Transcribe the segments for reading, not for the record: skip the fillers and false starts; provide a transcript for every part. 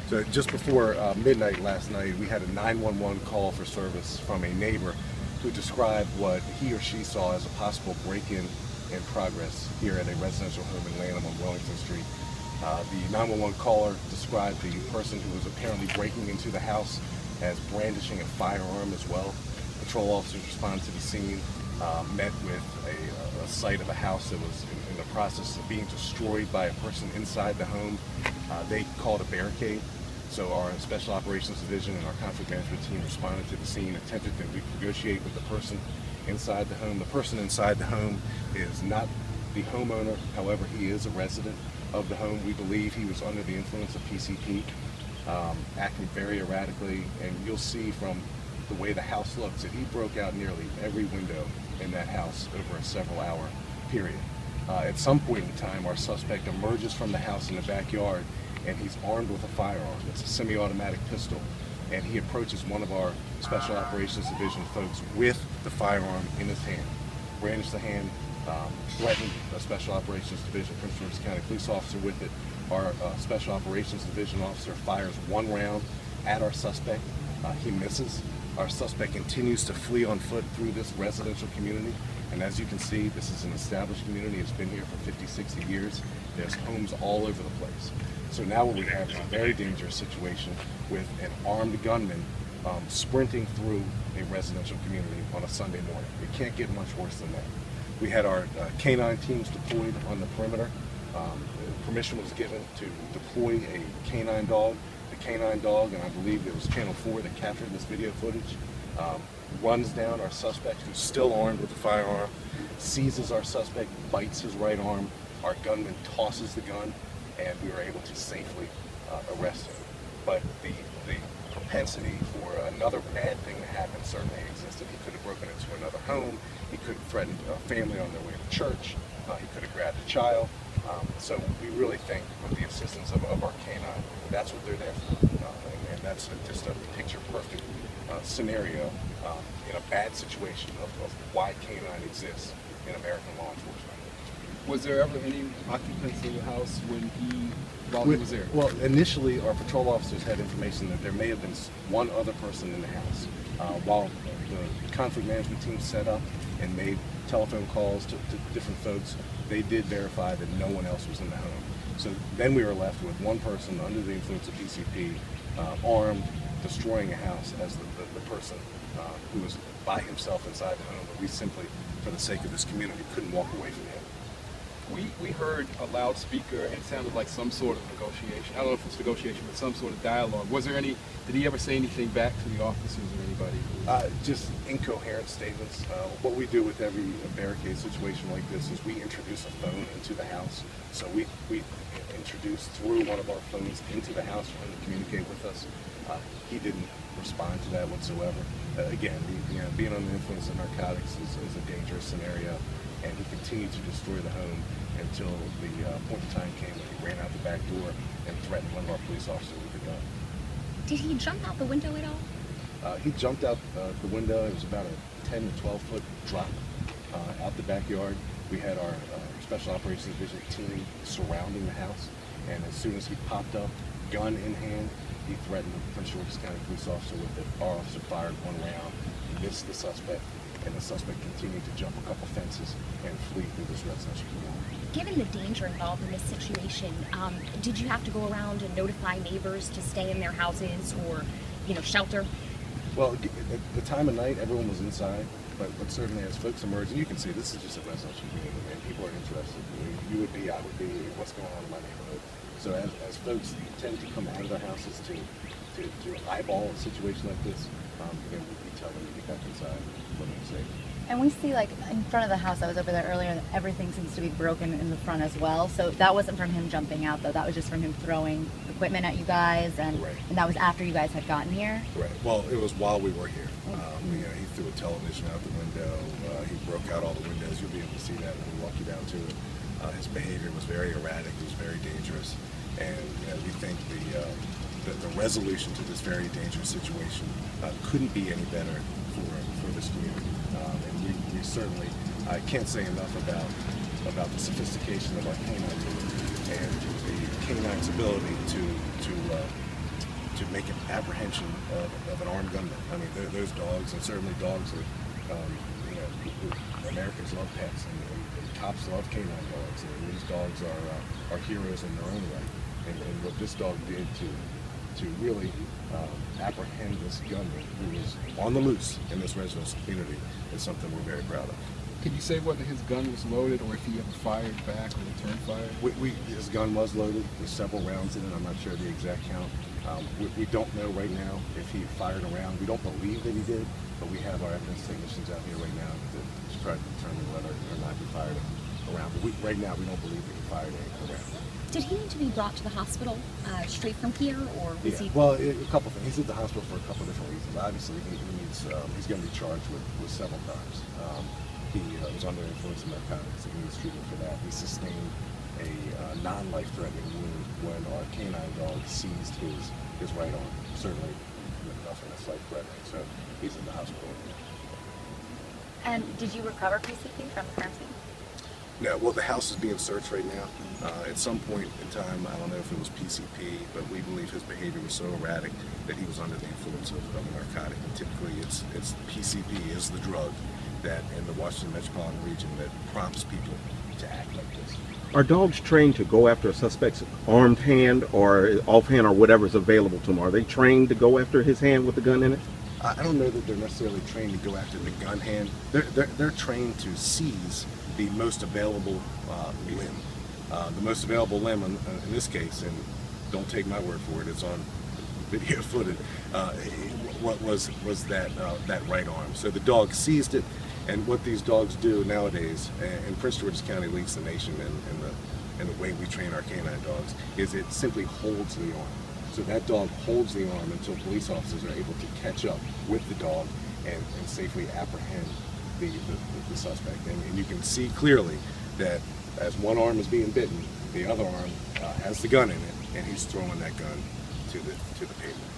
So just before midnight last night, we had a 911 call for service from a neighbor who described what he or she saw as a possible break-in in progress here at a residential home in Lanham on Wellington Street. The 911 caller described the person who was apparently breaking into the house as brandishing a firearm as well. Patrol officers responded to the scene, met with a site of a house that was in the process of being destroyed by a person inside the home. They called a barricade. So our Special Operations Division and our conflict management team responded to the scene, attempted to negotiate with the person inside the home. The person inside the home is not the homeowner, however, he is a resident of the home. We believe he was under the influence of PCP, acting very erratically, and you'll see from the way the house looks that he broke out nearly every window in that house over a several-hour period. At some point in time, our suspect emerges from the house in the backyard, and he's armed with a firearm. It's a semi-automatic pistol, and he approaches one of our Special Operations Division folks with the firearm in his hand, brandished the hand, threatened a Special Operations Division Prince George's County police officer with it. Our Special Operations Division officer fires one round at our suspect. He misses. Our suspect continues to flee on foot through this residential community, and as you can see, this is an established community. It's been here for 50, 60 years. There's homes all over the place. So now what we have is a very dangerous situation with an armed gunman sprinting through a residential community on a Sunday morning. It can't get much worse than that. We had our canine teams deployed on the perimeter. Permission was given to deploy a canine dog. The canine dog, and I believe it was Channel 4 that captured this video footage, runs down our suspect, who's still armed with a firearm, seizes our suspect, bites his right arm. Our gunman tosses the gun, and we were able to safely arrest him. But the propensity for another bad thing to happen certainly existed. He could have broken into another home. He could have threatened a family on their way to church. He could have grabbed a child. So we really think, with the assistance of our canine, that's what they're there for. And that's just a picture-perfect scenario in a bad situation of why canine exists in American law enforcement. Was there ever any occupants in the house while he was there? Well, initially our patrol officers had information that there may have been one other person in the house. While the conflict management team set up and made telephone calls to different folks, they did verify that no one else was in the home. So then we were left with one person under the influence of PCP, armed, destroying a house as the person who was by himself inside the home. But we simply, for the sake of this community, couldn't walk away from him. We heard a loudspeaker, and it sounded like some sort of negotiation. I don't know if it's negotiation, but some sort of dialogue. Was there any, did he ever say anything back to the officers or anybody? Just incoherent statements. What we do with every barricade situation like this is we introduce a phone into the house. So we introduce through one of our phones into the house for him to communicate with us. He didn't respond to that whatsoever. Again, being under the influence of narcotics is a dangerous scenario. And he continued to destroy the home until the point in time came when he ran out the back door and threatened one of our police officers with a gun. Did he jump out the window at all? He jumped out the window. It was about a 10 to 12 foot drop out the backyard. We had our Special Operations Division team surrounding the house, and as soon as he popped up, gun in hand, he threatened the Prince George's County police officer with it. Our officer fired one round, missed the suspect, and the suspect continued to jump a couple fences and flee through this residential community. Given the danger involved in this situation, did you have to go around and notify neighbors to stay in their houses or, shelter? Well, at the time of night, everyone was inside, but certainly as folks emerge, and you can see this is just a residential community, and people are interested. You would be, I would be, what's going on in my neighborhood. So as folks tend to come out of their houses to eyeball a situation like this, again, we tell them to get back inside, let them safe. And we see, like, in front of the house, I was over there earlier, everything seems to be broken in the front as well. So that wasn't from him jumping out, though. That was just from him throwing equipment at you guys, and that was after you guys had gotten here? Right. Well, it was while we were here. He threw a television out the window. He broke out all the windows. You'll be able to see that when we walk you down to it. His behavior was very erratic. It was very dangerous. And we think the resolution to this very dangerous situation couldn't be any better for this community. And we certainly, I can't say enough about the sophistication of our canine unit and the canine's ability to to make an apprehension of an armed gunman. I mean, those dogs, and certainly dogs are, you know, Americans love pets, and cops love canine dogs, and these dogs are heroes in their own right. And what this dog did to really apprehend this gunman who was on the loose in this residential community is something we're very proud of. Can you say whether his gun was loaded or if he ever fired back or returned fire? His gun was loaded. There's several rounds in it. I'm not sure the exact count. We don't know right now if he fired a round. We don't believe that he did, but we have our evidence technicians out here right now to try to determine whether or not he fired a round. But right now, we don't believe that he fired a round. Did he need to be brought to the hospital straight from here, or was he? Well, a couple things. He's at the hospital for a couple different reasons. Obviously, he's going to be charged with several crimes. He was under the influence of narcotics, and he needs treatment for that. He sustained a non-life-threatening wound when our canine dog seized his right arm. Certainly nothing that's life-threatening, so he's in the hospital. And did you recover PCP from the crime scene? No, well, the house is being searched right now. At some point in time, I don't know if it was PCP, but we believe his behavior was so erratic that he was under the influence of a narcotic. And typically, it's PCP is the drug that in the Washington metropolitan region that prompts people to act like this. Are dogs trained to go after a suspect's armed hand or offhand or whatever is available to them? Are they trained to go after his hand with the gun in it? I don't know that they're necessarily trained to go after the gun hand. They're trained to seize the most available limb. The most available limb in this case, and don't take my word for it, it's on video footage, was that right arm. So the dog seized it, and what these dogs do nowadays, and Prince George's County leads the nation in the way we train our canine dogs, is it simply holds the arm. So that dog holds the arm until police officers are able to catch up with the dog and safely apprehend the suspect. And you can see clearly that as one arm is being bitten, the other arm has the gun in it, and he's throwing that gun to the pavement.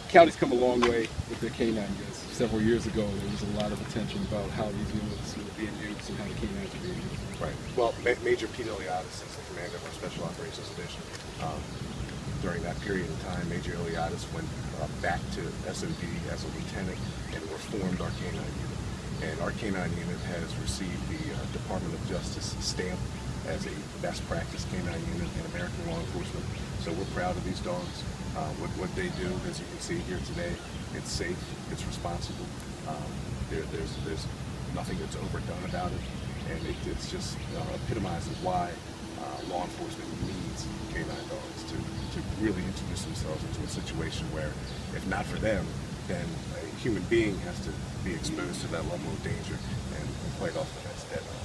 County's come a long way with their canine units. Several years ago, there was a lot of attention about how these units were being used and how the canines were being used. Right. Well, Major Pete Iliadis is the commander of our Special Operations Division. During that period of time, Major Iliadis went back to SOD as a lieutenant and reformed our canine unit. And our canine unit has received the Department of Justice stamp as a best practice canine unit in American law enforcement. So we're proud of these dogs. What they do, as you can see here today, it's safe, it's responsible. There's nothing that's overdone about it, and it's just epitomizes why law enforcement needs canine dogs to really introduce themselves into a situation where, if not for them, then a human being has to be exposed to that level of danger, and quite often that's deadly.